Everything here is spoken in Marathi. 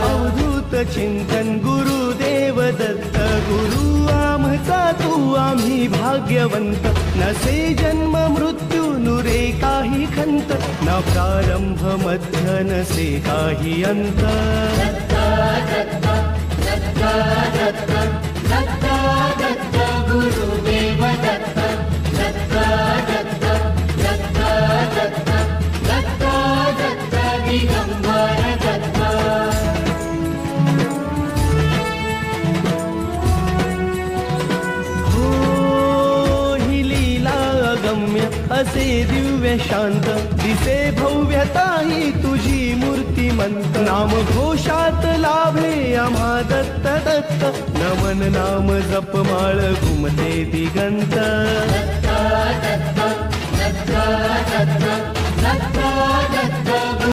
अवधूत चिंतन गुरुदेव दत्त, गुरु आमचा तू आम्ही भाग्यवंत. नसे जन्म मृत्यू नुरे काही खंत, न प्रारंभ मध्य नसे काही अंत. गुरुदेव दत्त, दत्त दत्त दत्त दत्त दत्त दत्त दिगंबर दत्त. हो ही लीला अगम्य असे दिव्य शांत, दिसे भव्यता ही तुझी मूर्तिमंत. नाम घोषात लाभे आम्हा दत्त दत्त, नमन नाम जपमाळ घुमते दिगंत. दत्त दत्त दत्त दत्त दत्त दत्त